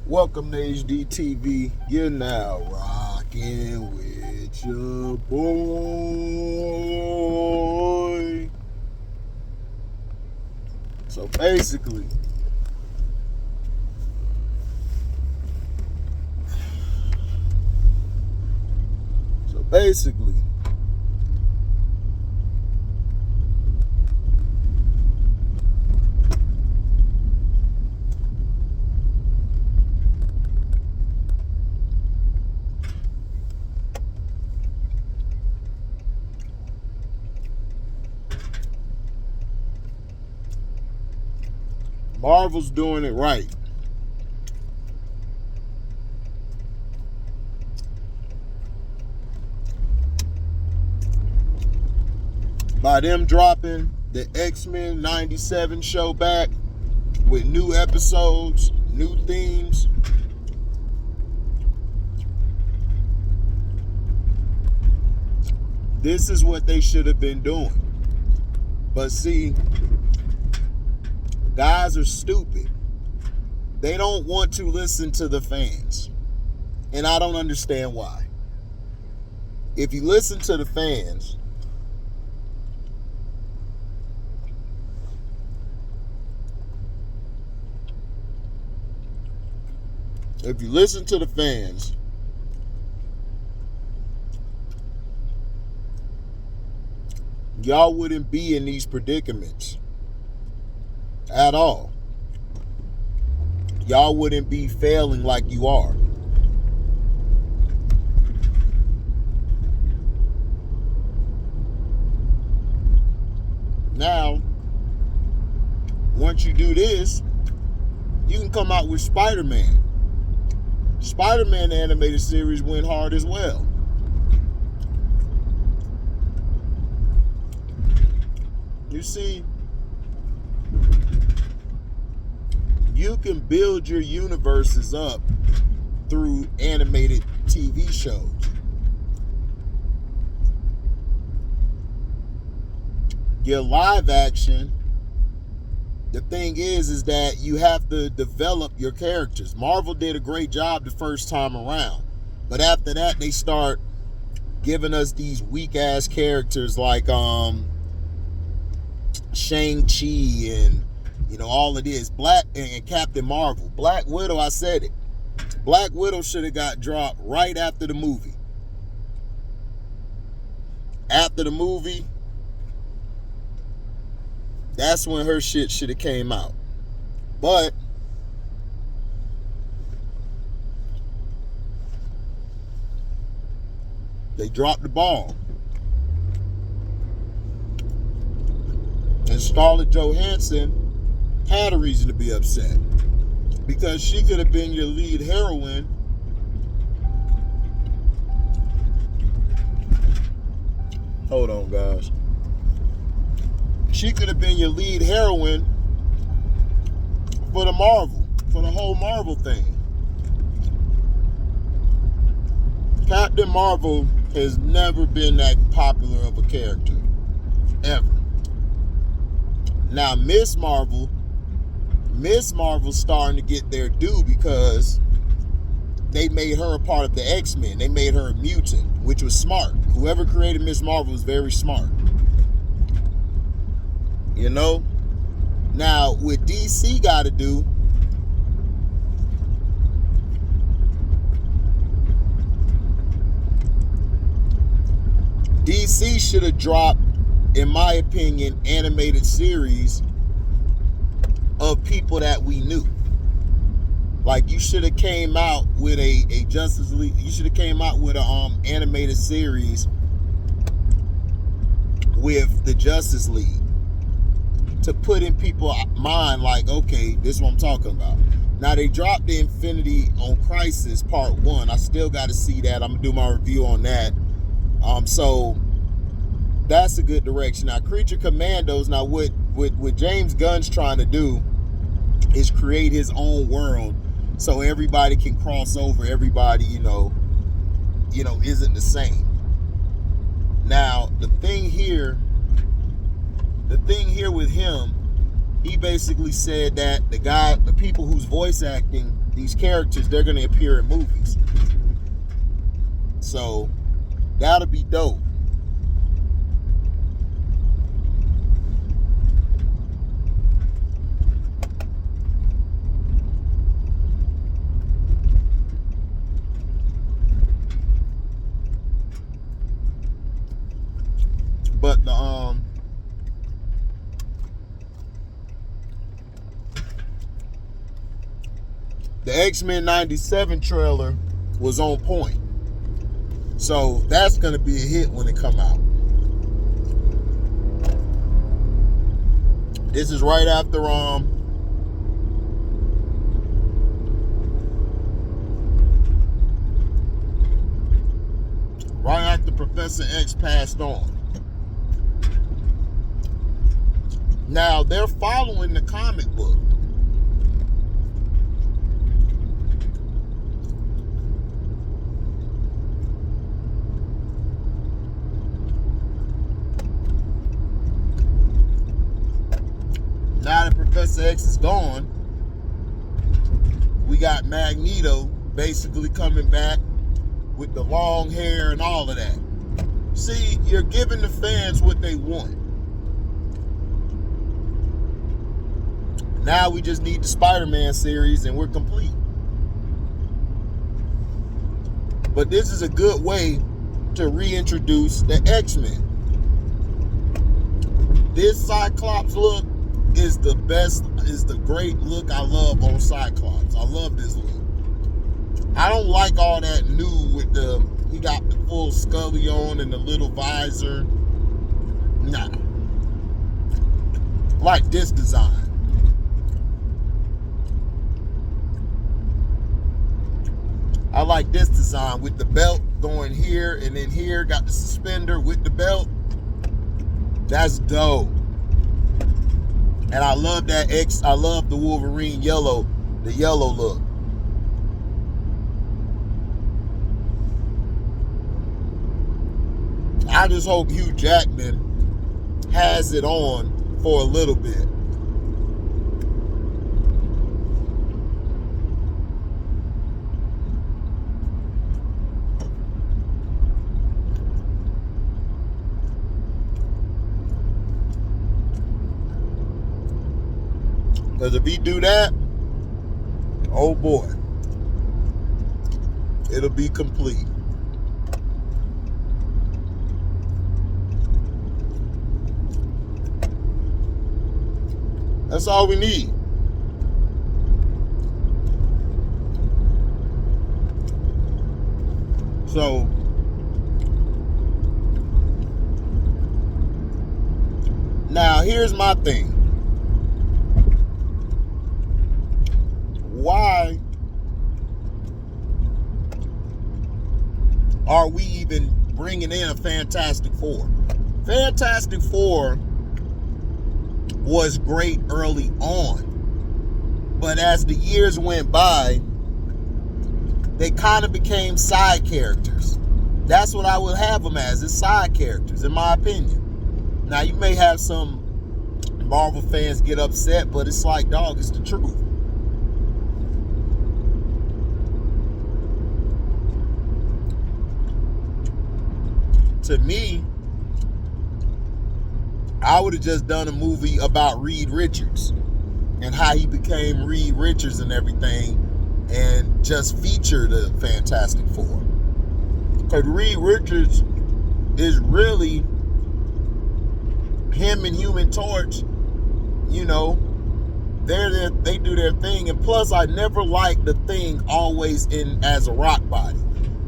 Welcome to HDiiTV. You're now rocking with your boy. So basically, Marvel's doing it right. By them dropping the X-Men 97 show back with new episodes, new themes. This is what they should have been doing. But see, guys are stupid. They don't want to listen to the fans. And I don't understand why. If you listen to the fans, y'all wouldn't be in these predicaments at all. Y'all wouldn't be failing like you are. Now, once you do this, you can come out with Spider-Man. Spider-Man animated series went hard as well. You see, you can build your universes up through animated TV shows. Your live action, the thing is that you have to develop your characters. Marvel did a great job the first time around. But after that, they start giving us these weak-ass characters like Shang-Chi and, all of this. Black and Captain Marvel. Black Widow, I said it. Black Widow should have got dropped right after the movie. After the movie, that's when her shit should have came out. But they dropped the ball. And Scarlett Johansson had a reason to be upset. Because she could have been your lead heroine. Hold on, guys. She could have been your lead heroine for the whole Marvel thing. Captain Marvel has never been that popular of a character, ever. Now, Miss Marvel's starting to get their due because they made her a part of the X-Men. They made her a mutant, which was smart. Whoever created Miss Marvel was very smart. Now, what DC got to do, DC should have dropped, in my opinion, animated series of people that we knew. Like, you should have came out with a Justice League. You should have came out with a animated series with the Justice League, to put in people's mind, like, okay, this is what I'm talking about. Now, they dropped the Infinity on Crisis Part 1. I still got to see that. I'm going to do my review on that. So, that's a good direction. Now, Creature Commandos, now what James Gunn's trying to do is create his own world so everybody can cross over. Everybody, isn't the same. Now, the thing here with him he basically said that the people who's voice acting these characters, they're going to appear in movies. So that'll be dope. But the X-Men 97 trailer was on point. So that's going to be a hit when it come out. This is right after Professor X passed on. Now they're following the comic book. Now that Professor X is gone, we got Magneto basically coming back with the long hair and all of that. See, you're giving the fans what they want. Now we just need the Spider-Man series and we're complete. But this is a good way to reintroduce the X-Men. This Cyclops look is the best, is the great look I love on Cyclops. I love this look. I don't like all that new with he got the full Scully on and the little visor. Nah. Like this design. I like this design with the belt going here and then here, got the suspender with the belt. That's dope. And I love that I love the Wolverine yellow, the yellow look. I just hope Hugh Jackman has it on for a little bit. Because if he do that, oh boy, it'll be complete. That's all we need. So, now here's my thing. Why are we even bringing in a Fantastic Four? Fantastic Four was great early on, but as the years went by, they kind of became side characters. That's what I would have them as, is side characters, in my opinion. Now, you may have some Marvel fans get upset, but it's like, dog, it's the truth. To me, I would have just done a movie about Reed Richards and how he became Reed Richards and everything, and just feature the Fantastic Four. Because Reed Richards is really him and Human Torch, you know, they do their thing. And plus, I never liked the Thing always in as a rock body.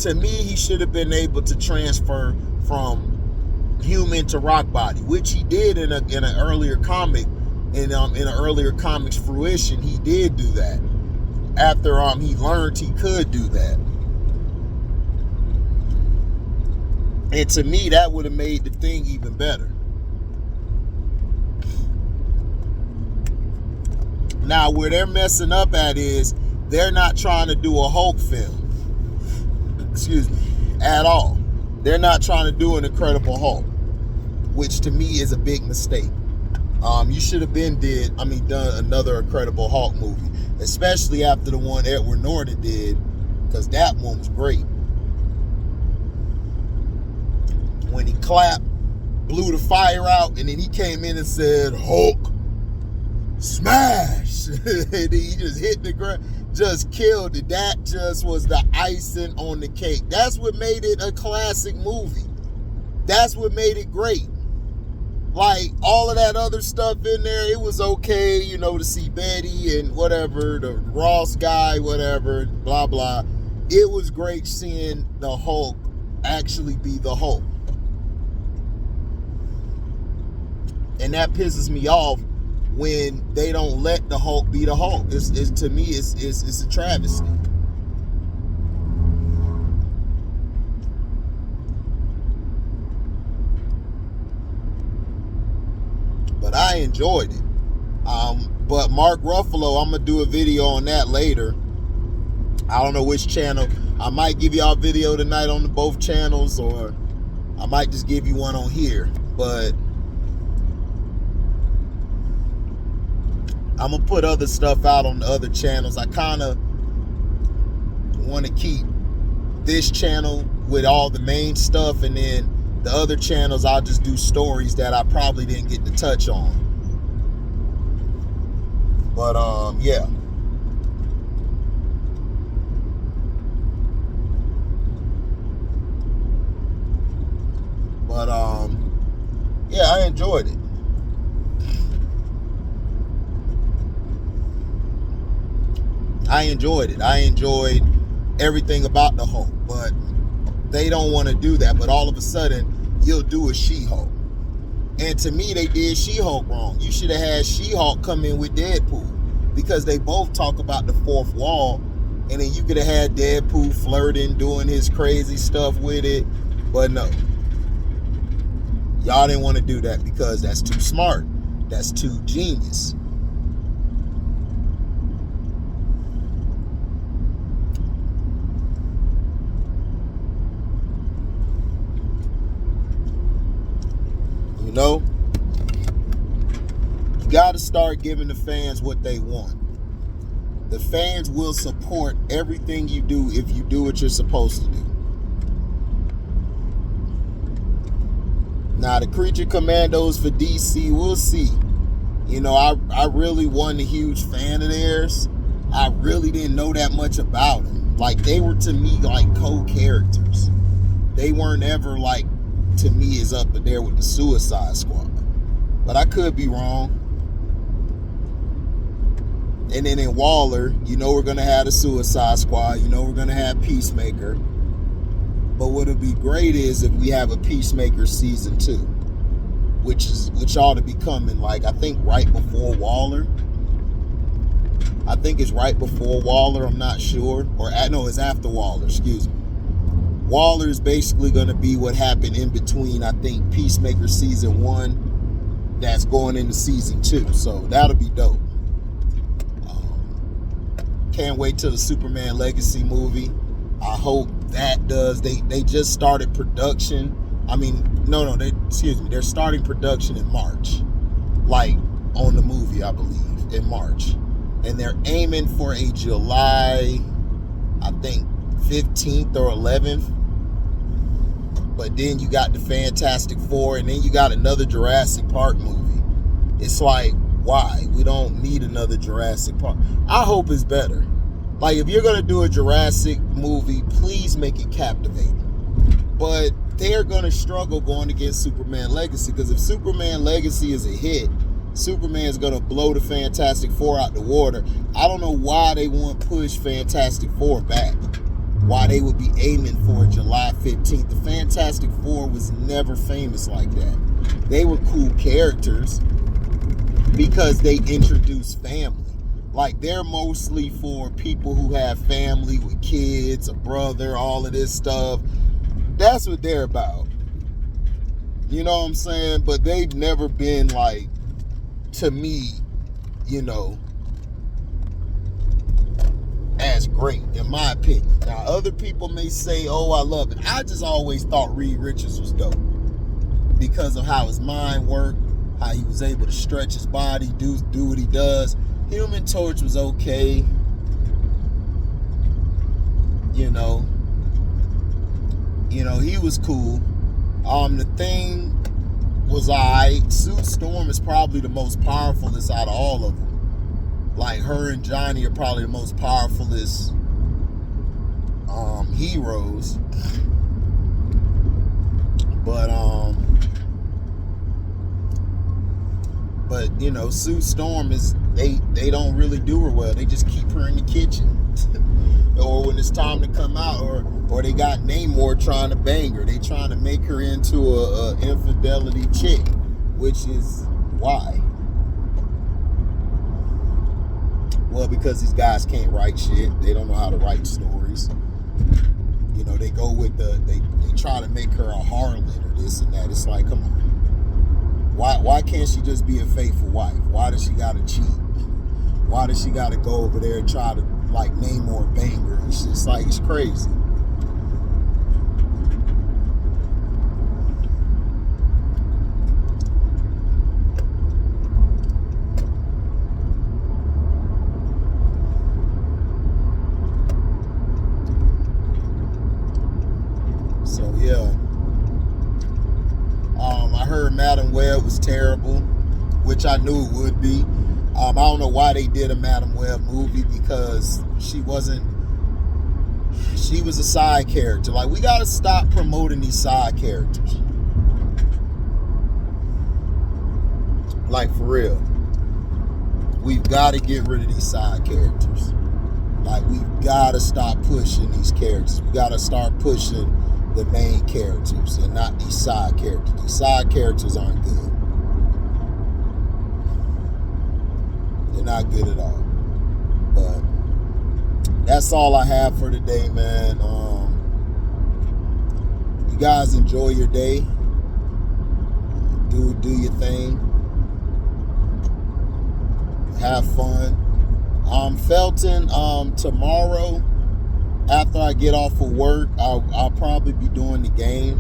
To me, he should have been able to transfer from human to rock body, which he did in an earlier comic, in an earlier comics fruition. He did do that after he learned he could do that. And to me, that would have made the Thing even better. Now, where they're messing up at is they're not trying to do a Hulk film. Excuse me, at all. They're not trying to do an Incredible Hulk, which to me is a big mistake. You should have done another Incredible Hulk movie, especially after the one Edward Norton did, because that one was great. When he clapped, blew the fire out, and then he came in and said, Hulk, smash! And he just hit the ground, just killed it. That just was the icing on the cake. That's what made it a classic movie. That's what made it great. Like, all of that other stuff in there, it was okay, you know, to see Betty and whatever, the Ross guy, whatever, blah, blah. It was great seeing the Hulk actually be the Hulk. And that pisses me off when they don't let the Hulk be the Hulk. To me, it's a travesty. But I enjoyed it. But Mark Ruffalo, I'm gonna do a video on that later. I don't know which channel. I might give y'all a video tonight on both channels, or I might just give you one on here. But I'm gonna put other stuff out on the other channels. I kind of want to keep this channel with all the main stuff, and then the other channels I'll just do stories that I probably didn't get to touch on. But yeah. But yeah, I enjoyed it. I enjoyed everything about the Hulk, but they don't want to do that. But all of a sudden, you'll do a She-Hulk. And to me, they did She-Hulk wrong. You should have had She-Hulk come in with Deadpool, because they both talk about the fourth wall, and then you could have had Deadpool flirting, doing his crazy stuff with it. But no. Y'all didn't want to do that because that's too smart. That's too genius. You know, you got to start giving the fans what they want. The fans will support everything you do if you do what you're supposed to do. Now, the Creature Commandos for DC, we'll see. You know, I really wasn't a huge fan of theirs. I really didn't know that much about them. Like, they were, to me, like co-characters. They weren't ever, like, to me, is up there with the Suicide Squad. But I could be wrong. And then in Waller, you know we're going to have the Suicide Squad. You know we're going to have Peacemaker. But what would be great is if we have a Peacemaker season 2, which ought to be coming, like, I think right before Waller. I think it's right before Waller, I'm not sure. Or, no, it's after Waller, excuse me. Waller is basically going to be what happened in between, I think, Peacemaker season 1 that's going into season 2. So that'll be dope. Can't wait till the Superman Legacy movie. I hope that does. They just started production. I mean, they're starting production in March. Like, on the movie, I believe, in March. And they're aiming for a July, I think, 15th or 11th. But then you got the Fantastic Four, and then you got another Jurassic Park movie. It's like, why? We don't need another Jurassic Park. I hope it's better. Like, if you're going to do a Jurassic movie, please make it captivating. But they're going to struggle going against Superman Legacy, because if Superman Legacy is a hit, Superman's going to blow the Fantastic Four out the water. I don't know why they won't push Fantastic Four back. Why they would be aiming for July 15th. The Fantastic Four was never famous like that. They were cool characters because they introduced family. Like, they're mostly for people who have family with kids, a brother, all of this stuff. That's what they're about. You know what I'm saying? But they've never been, like, to me, you know, as great, in my opinion. Now, other people may say, oh, I love it. I just always thought Reed Richards was dope because of how his mind worked, how he was able to stretch his body, do what he does. Human Torch was okay. You know, he was cool. The Thing was alright. Sue Storm is probably the most powerfulest out of all of them. Like, her and Johnny are probably the most powerfulest heroes. But Sue Storm is, they don't really do her well. They just keep her in the kitchen. Or when it's time to come out, or they got Namor trying to bang her. They trying to make her into a infidelity chick, which is why. Well, because these guys can't write shit. They don't know how to write stories. They go with they try to make her a harlot or this and that. It's like, come on. Why can't she just be a faithful wife? Why does she gotta cheat? Why does she gotta go over there and try to like Namor bang her? It's just like, it's crazy. So yeah. I heard Madam Web was terrible, which I knew it would be. I don't know why they did a Madam Web movie, because she was a side character. Like, we gotta stop promoting these side characters. Like, for real. We've got to get rid of these side characters. Like, we've got to stop pushing these characters. We got to start pushing the main characters and not these side characters. These side characters aren't good. They're not good at all. But that's all I have for today, man. You guys enjoy your day. Do your thing. Have fun. Felton, tomorrow, after I get off of work, I'll probably be doing the game.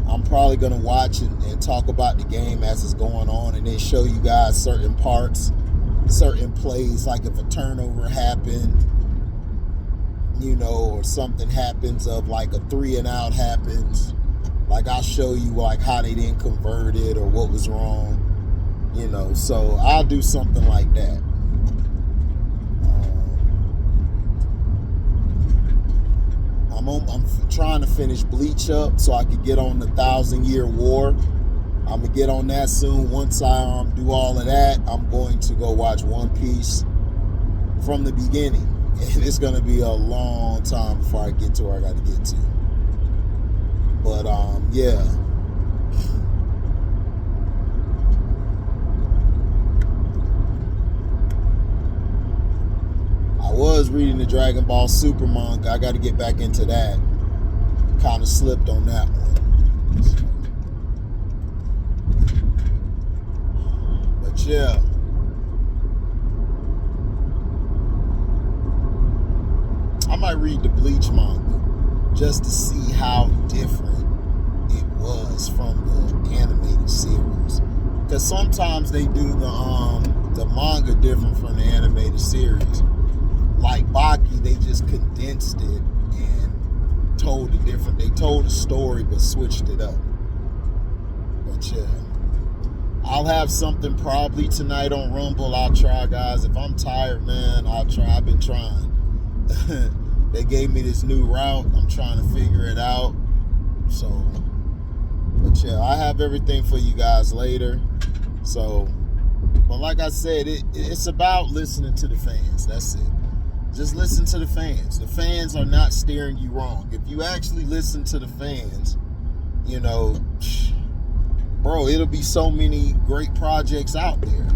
I'm probably going to watch and talk about the game as it's going on, and then show you guys certain parts, certain plays, like if a turnover happened, or something happens of like a 3-and-out happens. Like, I'll show you like how they didn't convert it or what was wrong, so I'll do something like that. I'm trying to finish Bleach up so I could get on the 1,000-Year War. I'm gonna get on that soon. Once I do all of that, I'm going to go watch One Piece from the beginning, and it's gonna be a long time before I get to where I got to get to. But yeah. I was reading the Dragon Ball Super manga. I got to get back into that. Kind of slipped on that one. But yeah. I might read the Bleach manga just to see how different it was from the animated series. Because sometimes they do the manga different from the animated series. Like Baki, they just condensed it and told a different. They told a story but switched it up. But yeah, I'll have something probably tonight on Rumble. I'll try, guys. If I'm tired, man, I'll try. I've been trying. They gave me this new route. I'm trying to figure it out. So, but yeah, I have everything for you guys later. So, but like I said, it's about listening to the fans. That's it. Just listen to the fans. The fans are not steering you wrong. If you actually listen to the fans, bro, it'll be so many great projects out there.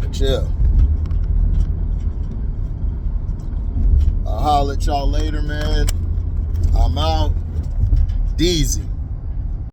But yeah. I'll holler at y'all later, man. I'm out. Deezy.